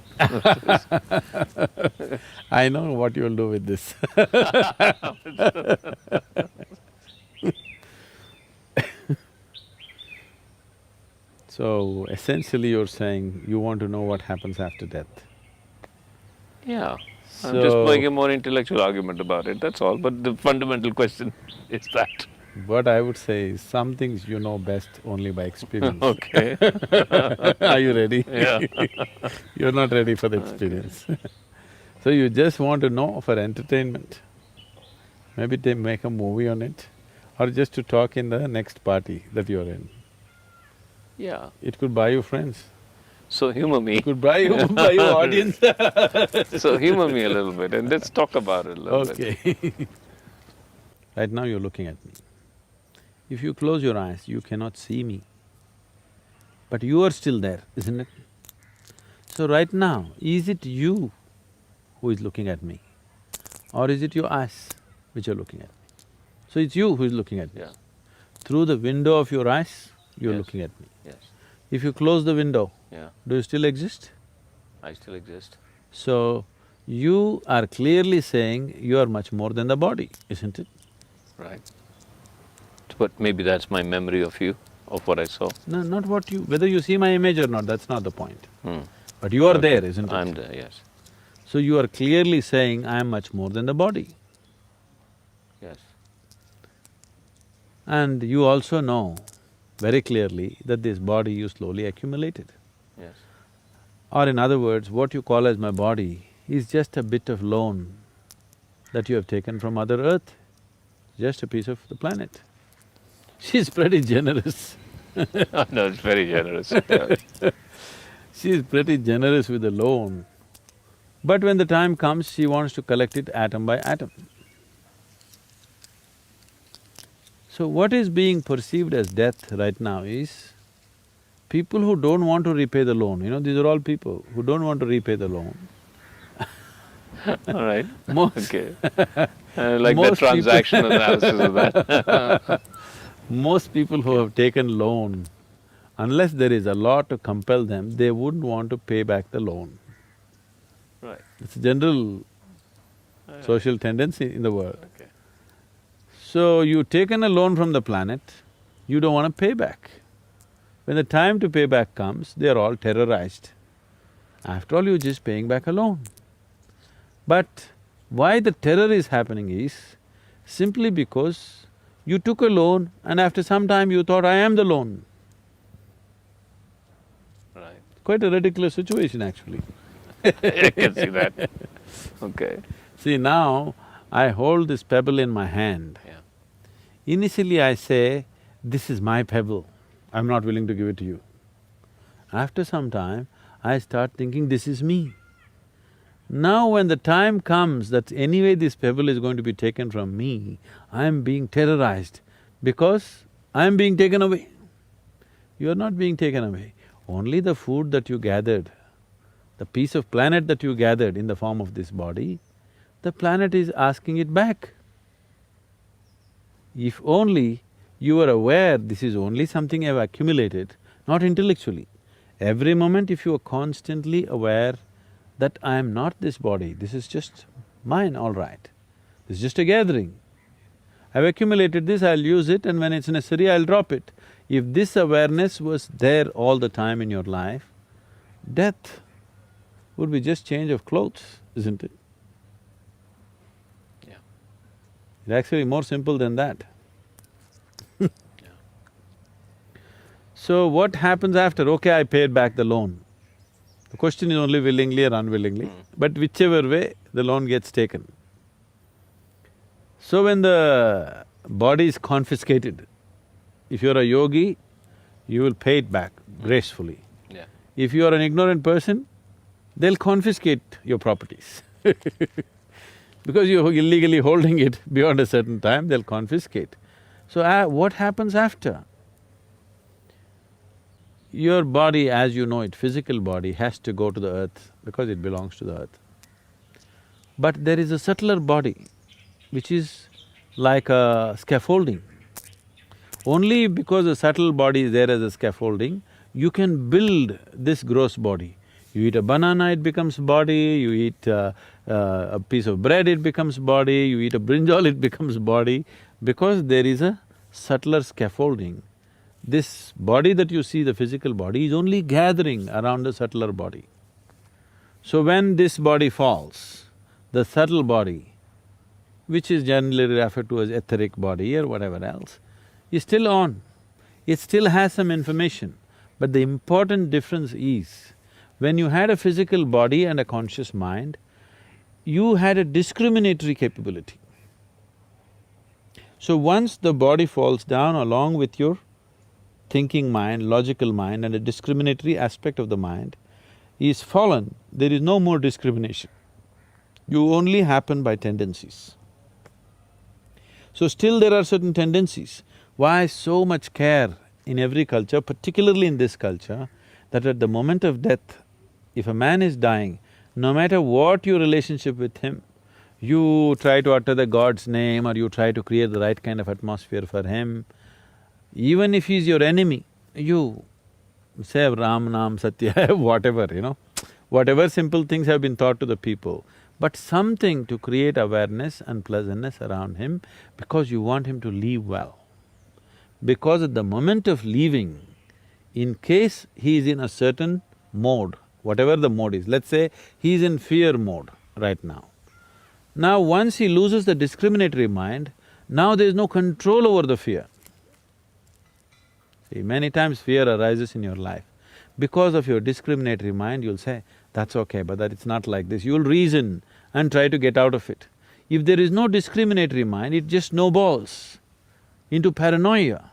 I know what you'll do with this. So, essentially you're saying you want to know what happens after death. Yeah, I'm just playing a more intellectual argument about it, that's all, but the fundamental question is that. What I would say is, some things you know best only by experience. Okay. Are you ready? Yeah. You're not ready for the experience. So you just want to know for entertainment. Maybe they make a movie on it, or just to talk in the next party that you're in. Yeah. It could buy you friends. So humor me. It could buy you audience. So humor me a little bit and let's talk about it a little bit. Okay. Right now you're looking at me. If you close your eyes, you cannot see me. But you are still there, isn't it? So right now, is it you who is looking at me? Or is it your eyes which are looking at me? So it's you who is looking at me. Yeah. Through the window of your eyes, you're Yes. looking at me. Yes. If you close the window, Yeah. do you still exist? I still exist. So, you are clearly saying you are much more than the body, isn't it? Right. But maybe that's my memory of you, of what I saw. No, not what you… whether you see my image or not, that's not the point. Hmm. But you are there, isn't it? I'm there, yes. So you are clearly saying, I am much more than the body. Yes. And you also know very clearly that this body you slowly accumulated. Yes. Or in other words, what you call as my body is just a bit of loan that you have taken from Mother Earth, just a piece of the planet. She's pretty generous. No, it's very generous. Yeah. She's pretty generous with the loan. But when the time comes, she wants to collect it atom by atom. So what is being perceived as death right now is people who don't want to repay the loan, these are all people who don't want to repay the loan. All right. Most Okay. Like the most transaction analysis of that. Most people who have taken loan, unless there is a law to compel them, they wouldn't want to pay back the loan. Right. It's a general social tendency in the world. Okay. So, you've taken a loan from the planet, you don't want to pay back. When the time to pay back comes, they're all terrorized. After all, you're just paying back a loan. But why the terror is happening is simply because you took a loan and after some time you thought, I am the loan. Right. Quite a ridiculous situation actually. I can see that. Okay. See, now I hold this pebble in my hand. Yeah. Initially I say, this is my pebble, I'm not willing to give it to you. After some time, I start thinking, this is me. Now when the time comes that anyway this pebble is going to be taken from me, I am being terrorized because I am being taken away. You are not being taken away. Only the food that you gathered, the piece of planet that you gathered in the form of this body, the planet is asking it back. If only you are aware this is only something I've accumulated, not intellectually. Every moment if you are constantly aware that I am not this body, this is just mine, all right. This is just a gathering. I've accumulated this, I'll use it, and when it's necessary, I'll drop it. If this awareness was there all the time in your life, death would be just change of clothes, isn't it? Yeah. It's actually more simple than that. So what happens after? Okay, I paid back the loan. The question is only willingly or unwillingly, but whichever way, the loan gets taken. So when the body is confiscated, if you're a yogi, you will pay it back gracefully. Yeah. If you are an ignorant person, they'll confiscate your properties because you're illegally holding it beyond a certain time, they'll confiscate. So what happens after? Your body, as you know it, physical body has to go to the earth because it belongs to the earth. But there is a subtler body which is like a scaffolding. Only because the subtle body is there as a scaffolding, you can build this gross body. You eat a banana, it becomes body, you eat a piece of bread, it becomes body, you eat a brinjal, it becomes body, because there is a subtler scaffolding. This body that you see, the physical body, is only gathering around the subtler body. So when this body falls, the subtle body, which is generally referred to as etheric body or whatever else, is still on. It still has some information, but the important difference is, when you had a physical body and a conscious mind, you had a discriminatory capability. So once the body falls down along with your thinking mind, logical mind and a discriminatory aspect of the mind is fallen, there is no more discrimination. You only happen by tendencies. So still there are certain tendencies. Why so much care in every culture, particularly in this culture, that at the moment of death, if a man is dying, no matter what your relationship with him, you try to utter the God's name or you try to create the right kind of atmosphere for him. Even if he's your enemy, you say Ram, Nam, Satya, whatever, whatever simple things have been taught to the people, but something to create awareness and pleasantness around him because you want him to leave well. Because at the moment of leaving, in case he is in a certain mode, whatever the mode is, let's say he is in fear mode right now. Now once he loses the discriminatory mind, now there is no control over the fear. See, many times fear arises in your life. Because of your discriminatory mind, you'll say, that's okay, but that it's not like this. You'll reason and try to get out of it. If there is no discriminatory mind, it just snowballs into paranoia.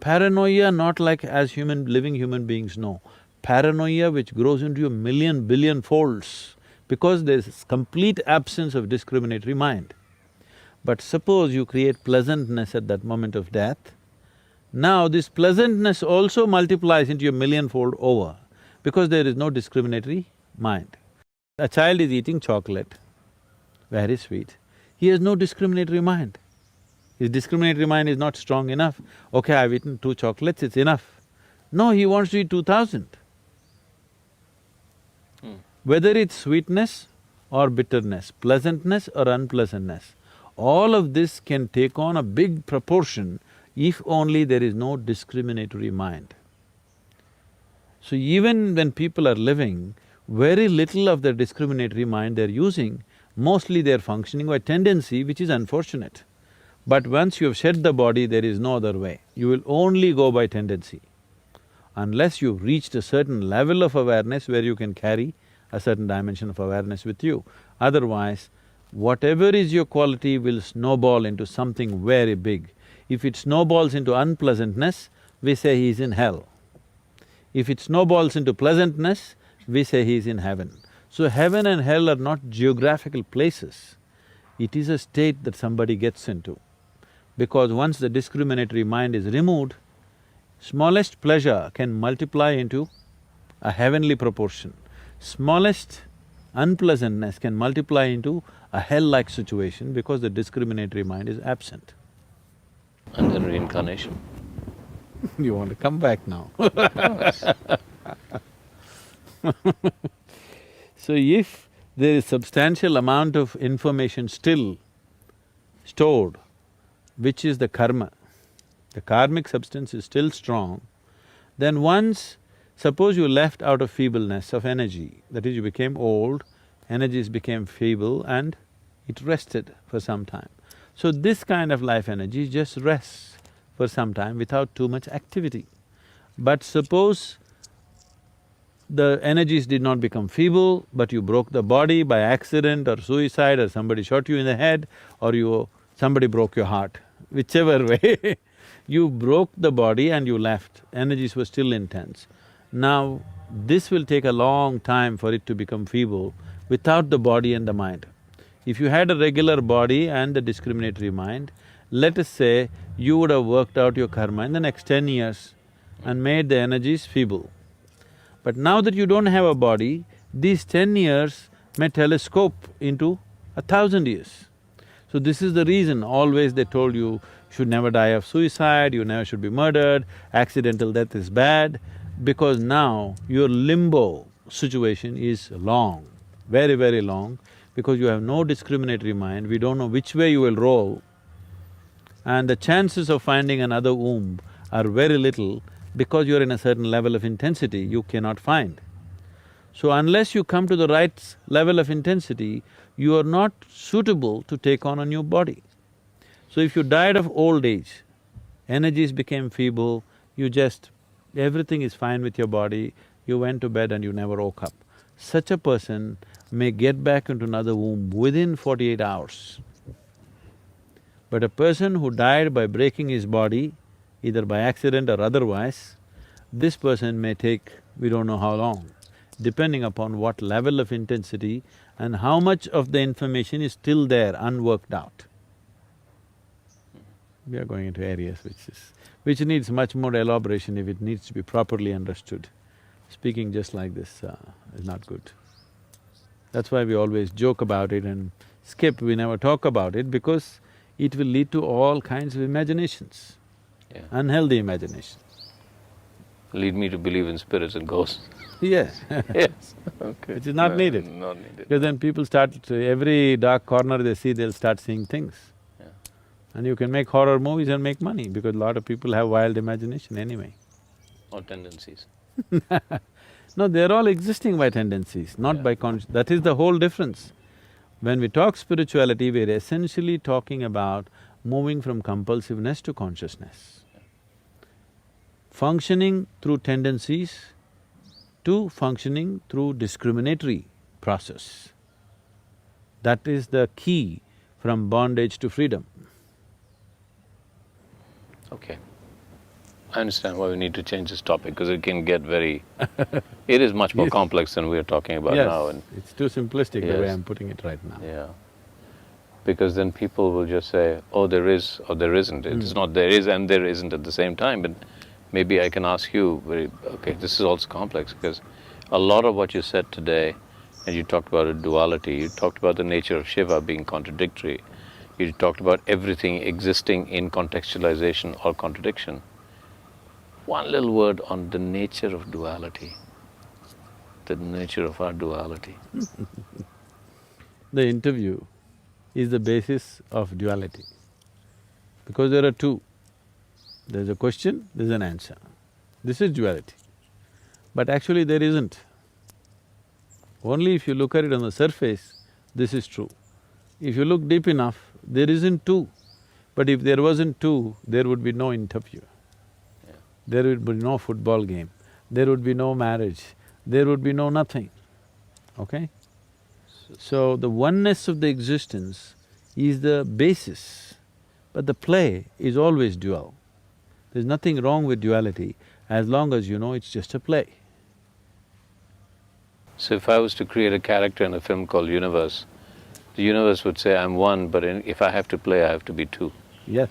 Paranoia not like as living human beings know. Paranoia which grows into a million, billion folds because there's complete absence of discriminatory mind. But suppose you create pleasantness at that moment of death, now this pleasantness also multiplies into a millionfold over because there is no discriminatory mind. A child is eating chocolate, very sweet, he has no discriminatory mind. His discriminatory mind is not strong enough. Okay, I've eaten 2 chocolates, it's enough. No, he wants to eat 2,000. Whether it's sweetness or bitterness, pleasantness or unpleasantness, all of this can take on a big proportion if only there is no discriminatory mind. So even when people are living, very little of their discriminatory mind they're using, mostly they're functioning by tendency, which is unfortunate. But once you have shed the body, there is no other way. You will only go by tendency. Unless you've reached a certain level of awareness where you can carry a certain dimension of awareness with you. Otherwise, whatever is your quality will snowball into something very big. If it snowballs into unpleasantness, we say he is in hell. If it snowballs into pleasantness, we say he is in heaven. So heaven and hell are not geographical places, it is a state that somebody gets into. Because once the discriminatory mind is removed, smallest pleasure can multiply into a heavenly proportion. Smallest unpleasantness can multiply into a hell-like situation because the discriminatory mind is absent. And then reincarnation. You want to come back now? So if there is substantial amount of information still stored, which is the karma, the karmic substance is still strong, then once, suppose you left out of feebleness of energy, that is you became old, energies became feeble and it rested for some time. So this kind of life energy just rests for some time without too much activity. But suppose the energies did not become feeble, but you broke the body by accident or suicide, or somebody shot you in the head, or somebody broke your heart, whichever way you broke the body and you left, energies were still intense. Now, this will take a long time for it to become feeble without the body and the mind. If you had a regular body and the discriminatory mind, let us say you would have worked out your karma in the next 10 years and made the energies feeble. But now that you don't have a body, these 10 years may telescope into 1,000 years. So this is the reason always they told you should never die of suicide, you never should be murdered, accidental death is bad, because now your limbo situation is long, very, very long, because you have no discriminatory mind, we don't know which way you will roll, and the chances of finding another womb are very little because you're in a certain level of intensity you cannot find. So unless you come to the right level of intensity, you are not suitable to take on a new body. So if you died of old age, energies became feeble, everything is fine with your body, you went to bed and you never woke up. Such a person may get back into another womb within 48 hours. But a person who died by breaking his body, either by accident or otherwise, this person may take we don't know how long, depending upon what level of intensity and how much of the information is still there, unworked out. We are going into areas which needs much more elaboration if it needs to be properly understood. Speaking just like this is not good. That's why we always joke about it and skip, we never talk about it because it will lead to all kinds of imaginations. Yeah. Unhealthy imagination. Lead me to believe in spirits and ghosts. Yes. Yes, okay. Which is not needed. Not needed. Because then people every dark corner they see, they'll start seeing things. Yeah. And you can make horror movies and make money because a lot of people have wild imagination anyway. Or tendencies. No, they're all existing by tendencies, not by that is the whole difference. When we talk spirituality, we're essentially talking about moving from compulsiveness to consciousness. Functioning through tendencies to functioning through discriminatory process. That is the key from bondage to freedom. Okay. I understand why we need to change this topic, because it can get very… it is much more complex than we are talking about now. Yes, it's too simplistic the way I'm putting it right now. Yeah. Because then people will just say, oh, there is or there isn't. It's not there is and there isn't at the same time. But maybe I can ask you okay, this is also complex because a lot of what you said today, and you talked about a duality, you talked about the nature of Shiva being contradictory, you talked about everything existing in contextualization or contradiction. One little word on the nature of duality, the nature of our duality. The interview is the basis of duality, because there are two. There's a question, there's an answer. This is duality. But actually there isn't. Only if you look at it on the surface, this is true. If you look deep enough, there isn't two. But if there wasn't two, there would be no interview. There would be no football game, there would be no marriage, there would be no nothing, okay? So the oneness of the existence is the basis, but the play is always dual. There's nothing wrong with duality as long as you know it's just a play. So if I was to create a character in a film called Universe, the universe would say, I'm one, but if I have to play, I have to be two. Yes.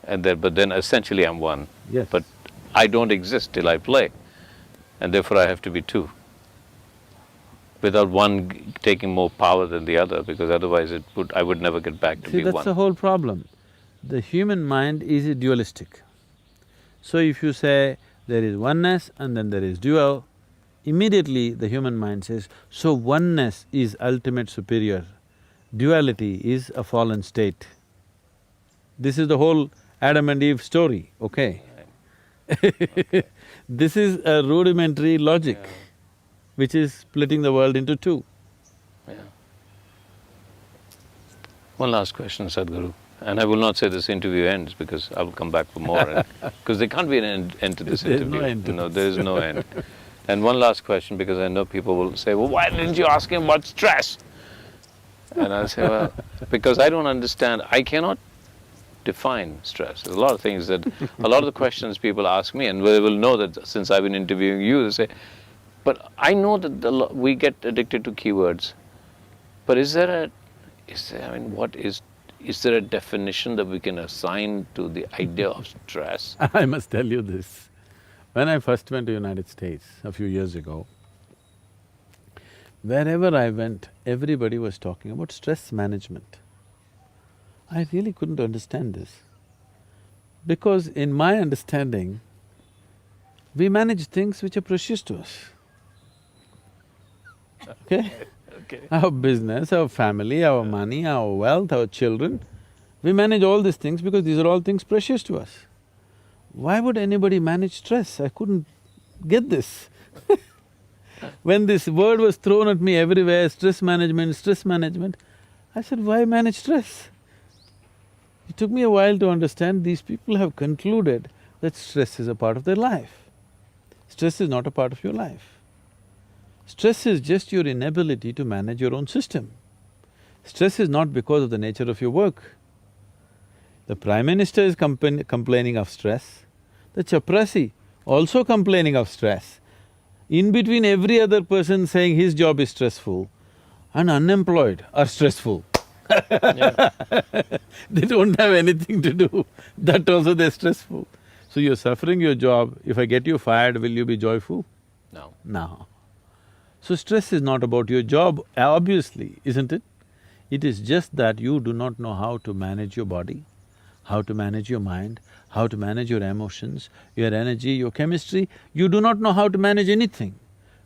But then essentially I'm one. Yes. But I don't exist till I play, and therefore I have to be two. Without one taking more power than the other, because otherwise I would never get back to be one. See, that's the whole problem. The human mind is dualistic. So if you say there is oneness and then there is dual, immediately the human mind says, so oneness is ultimate superior, duality is a fallen state. This is the whole Adam and Eve story, okay? This is a rudimentary logic which is splitting the world into two. Yeah. One last question, Sadhguru. And I will not say this interview ends because I will come back for more. Because there can't be an end to this There's interview. no end to No, this. there is no end. And one last question, because I know people will say, well, why didn't you ask him about stress? And I'll say, well, because I don't understand. I cannot define stress. There's a lot of things that, a lot of the questions people ask me, and they will know that since I've been interviewing you, they say, but I know that we get addicted to keywords. But is there, I mean, is there a definition that we can assign to the idea of stress? I must tell you this. When I first went to United States a few years ago, wherever I went, everybody was talking about stress management. I really couldn't understand this. Because in my understanding, we manage things which are precious to us. Okay? Okay. Our business, our family, our money, our wealth, our children, we manage all these things because these are all things precious to us. Why would anybody manage stress? I couldn't get this. When this word was thrown at me everywhere, stress management, I said, why manage stress? It took me a while to understand these people have concluded that stress is a part of their life. Stress is not a part of your life. Stress is just your inability to manage your own system. Stress is not because of the nature of your work. The Prime Minister is complaining of stress, the chaprasi also complaining of stress. In between, every other person saying his job is stressful and unemployed are stressful. They don't have anything to do, that also they're stressful. So you're suffering your job, if I get you fired, will you be joyful? No. No. So stress is not about your job, obviously, isn't it? It is just that you do not know how to manage your body, how to manage your mind, how to manage your emotions, your energy, your chemistry. You do not know how to manage anything.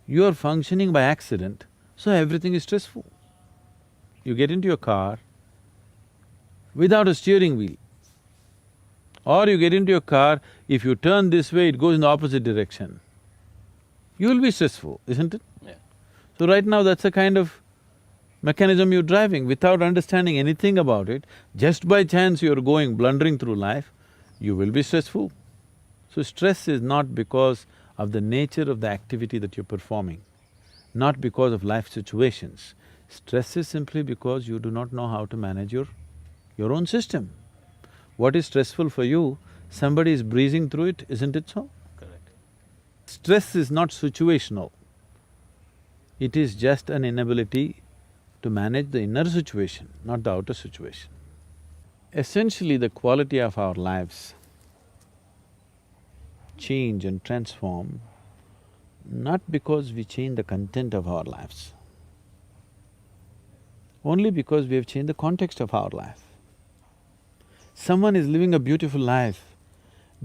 You are functioning by accident, so everything is stressful. You get into your car without a steering wheel. Or you get into your car, if you turn this way, it goes in the opposite direction. You will be stressful, isn't it? Yeah. So right now that's a kind of mechanism you're driving without understanding anything about it. Just by chance you're going blundering through life, you will be stressful. So stress is not because of the nature of the activity that you're performing, not because of life situations. Stress is simply because you do not know how to manage your own system. What is stressful for you, somebody is breezing through it, isn't it so? Correct. Stress is not situational. It is just an inability to manage the inner situation, not the outer situation. Essentially, the quality of our lives change and transform not because we change the content of our lives, only because we have changed the context of our life. Someone is living a beautiful life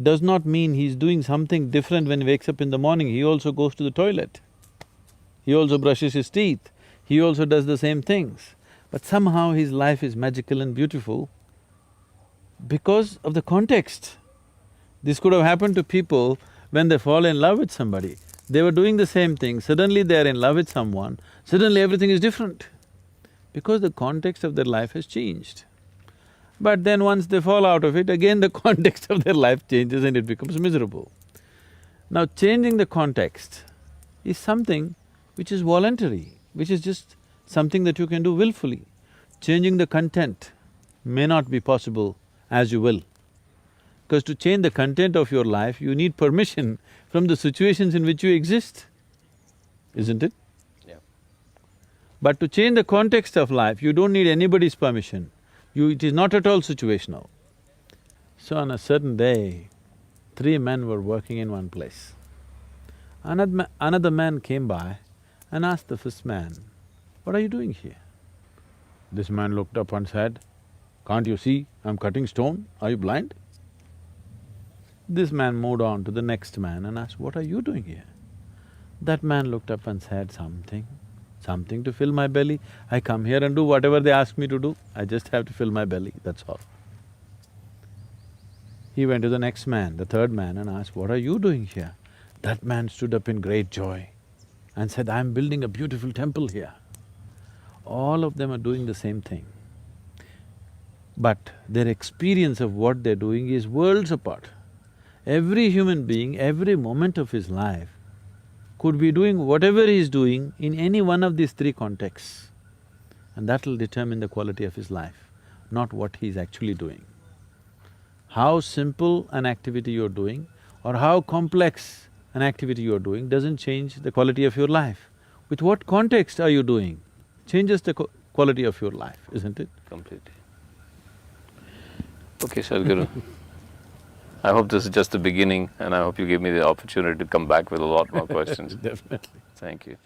does not mean he's doing something different when he wakes up in the morning. He also goes to the toilet, he also brushes his teeth, he also does the same things. But somehow his life is magical and beautiful because of the context. This could have happened to people when they fall in love with somebody. They were doing the same thing, suddenly they're in love with someone, suddenly everything is different because the context of their life has changed. But then once they fall out of it, again the context of their life changes and it becomes miserable. Now changing the context is something which is voluntary, which is just something that you can do willfully. Changing the content may not be possible as you will. Because to change the content of your life, you need permission from the situations in which you exist, isn't it? Yeah. But to change the context of life, you don't need anybody's permission. It is not at all situational. So on a certain day, 3 men were working in one place. Another man came by and asked the first man, "What are you doing here?" This man looked up and said, "Can't you see I'm cutting stone? Are you blind?" This man moved on to the next man and asked, "What are you doing here?" That man looked up and said, something to fill my belly. I come here and do whatever they ask me to do, I just have to fill my belly, that's all. He went to the next man, the third man, and asked, "What are you doing here?" That man stood up in great joy and said, "I'm building a beautiful temple here." All of them are doing the same thing. but their experience of what they're doing is worlds apart. Every human being, every moment of his life could be doing whatever he's doing in any one of these three contexts, and that'll determine the quality of his life, not what he's actually doing. How simple an activity you're doing or how complex an activity you're doing doesn't change the quality of your life. With what context are you doing changes the quality of your life, isn't it? Completely. Okay, Sadhguru. I hope this is just the beginning, and I hope you give me the opportunity to come back with a lot more questions. Definitely. Thank you.